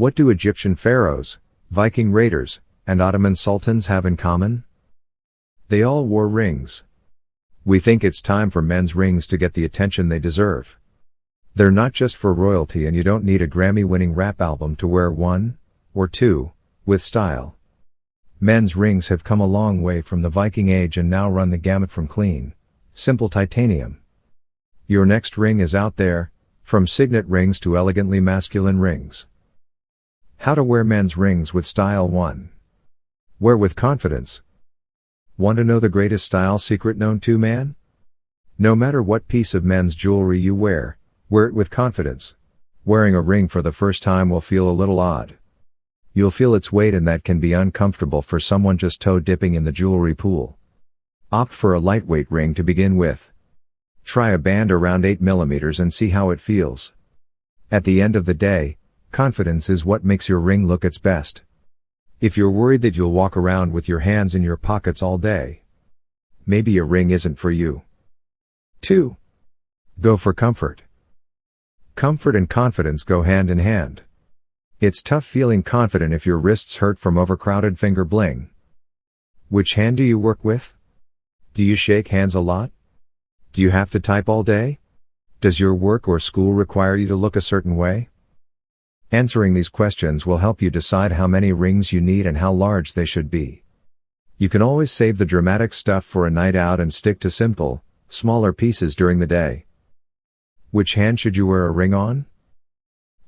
What do Egyptian pharaohs, Viking raiders, and Ottoman sultans have in common? They all wore rings. We think it's time for men's rings to get the attention they deserve. They're not just for royalty, and you don't need a Grammy-winning rap album to wear one, or two, with style. Men's rings have come a long way from the Viking Age and now run the gamut from clean, simple titanium. Your next ring is out there, from signet rings to elegantly masculine rings. How to wear men's rings with style. 1. Wear with confidence. Want to know the greatest style secret known to man? No matter what piece of men's jewelry you wear it with confidence. Wearing a ring for the first time will feel a little odd. You'll feel its weight, and that can be uncomfortable for someone just toe dipping in the jewelry pool. Opt for a lightweight ring to begin with. Try a band around 8 mm and see how it feels. At the end of the day, confidence is what makes your ring look its best. If you're worried that you'll walk around with your hands in your pockets all day, maybe a ring isn't for you. 2. Go for comfort. Comfort and confidence go hand in hand. It's tough feeling confident if your wrists hurt from overcrowded finger bling. Which hand do you work with? Do you shake hands a lot? Do you have to type all day? Does your work or school require you to look a certain way? Answering these questions will help you decide how many rings you need and how large they should be. You can always save the dramatic stuff for a night out and stick to simple, smaller pieces during the day. Which hand should you wear a ring on?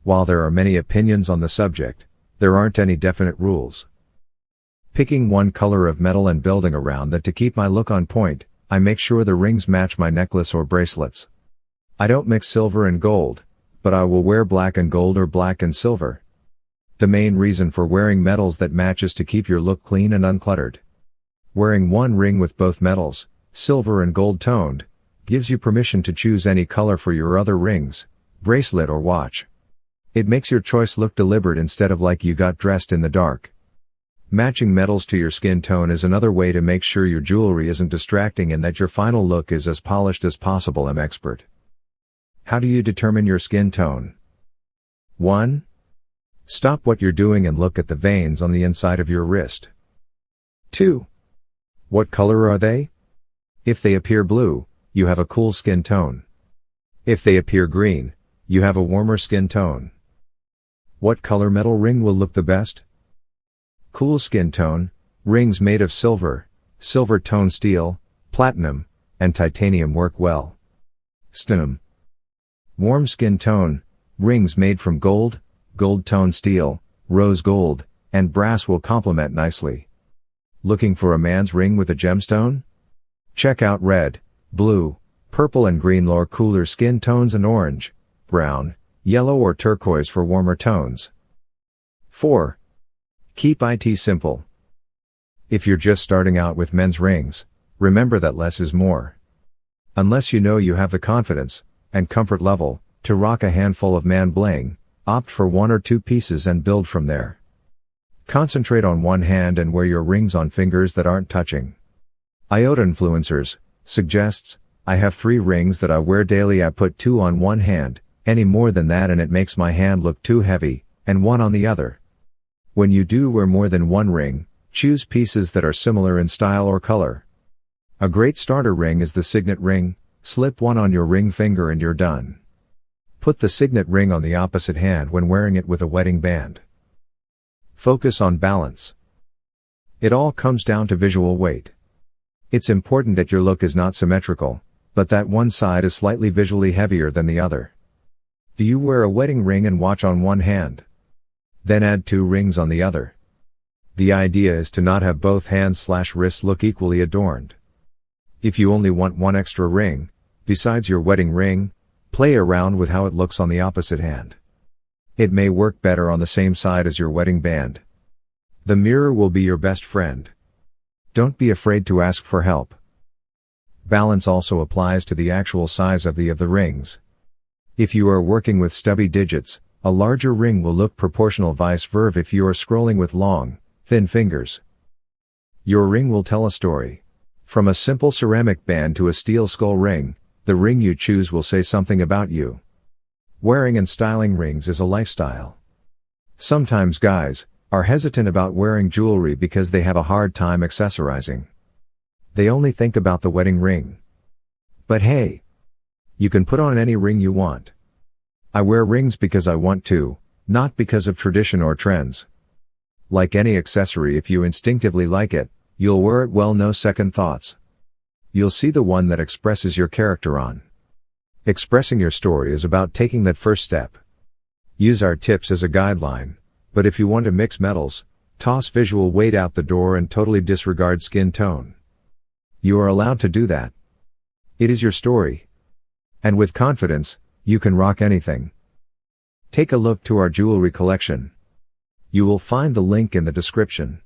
While there are many opinions on the subject, there aren't any definite rules. Picking one color of metal and building around that to keep my look on point, I make sure the rings match my necklace or bracelets. I don't mix silver and gold, but I will wear black and gold or black and silver. The main reason for wearing metals that match is to keep your look clean and uncluttered. Wearing one ring with both metals, silver and gold toned, gives you permission to choose any color for your other rings, bracelet or watch. It makes your choice look deliberate instead of like you got dressed in the dark. Matching metals to your skin tone is another way to make sure your jewelry isn't distracting and that your final look is as polished as possible. I'm expert. How do you determine your skin tone? 1. Stop what you're doing and look at the veins on the inside of your wrist. 2. What color are they? If they appear blue, you have a cool skin tone. If they appear green, you have a warmer skin tone. What color metal ring will look the best? Cool skin tone, rings made of silver, silver tone steel, platinum, and titanium work well. Stim. Warm skin tone, rings made from gold, gold tone steel, rose gold, and brass will complement nicely. Looking for a man's ring with a gemstone? Check out red, blue, purple and green or cooler skin tones, and orange, brown, yellow or turquoise for warmer tones. 4. Keep it simple. If you're just starting out with men's rings, remember that less is more. Unless you know you have the confidence and comfort level to rock a handful of man bling, opt for 1 or 2 pieces and build from there. Concentrate on one hand and wear your rings on fingers that aren't touching. Iota Influencers suggests, I have 3 rings that I wear daily. I put 2 on one hand, any more than that and it makes my hand look too heavy, and 1 on the other. When you do wear more than one ring, choose pieces that are similar in style or color. A great starter ring is the signet ring. Slip one on your ring finger and you're done. Put the signet ring on the opposite hand when wearing it with a wedding band. Focus on balance. It all comes down to visual weight. It's important that your look is not symmetrical, but that one side is slightly visually heavier than the other. Do you wear a wedding ring and watch on one hand? Then add 2 rings on the other. The idea is to not have both hands/wrists look equally adorned. If you only want one extra ring, besides your wedding ring, play around with how it looks on the opposite hand. It may work better on the same side as your wedding band. The mirror will be your best friend. Don't be afraid to ask for help. Balance also applies to the actual size of the rings. If you are working with stubby digits, a larger ring will look proportional, vice versa if you are scrolling with long, thin fingers. Your ring will tell a story. From a simple ceramic band to a steel skull ring, the ring you choose will say something about you. Wearing and styling rings is a lifestyle. Sometimes guys are hesitant about wearing jewelry because they have a hard time accessorizing. They only think about the wedding ring. But hey, you can put on any ring you want. I wear rings because I want to, not because of tradition or trends. Like any accessory, if you instinctively like it, you'll wear it well, no second thoughts. You'll see the one that expresses your character on. Expressing your story is about taking that first step. Use our tips as a guideline, but if you want to mix metals, toss visual weight out the door and totally disregard skin tone. You are allowed to do that. It is your story. And with confidence, you can rock anything. Take a look to our jewelry collection. You will find the link in the description.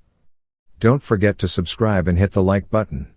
Don't forget to subscribe and hit the like button.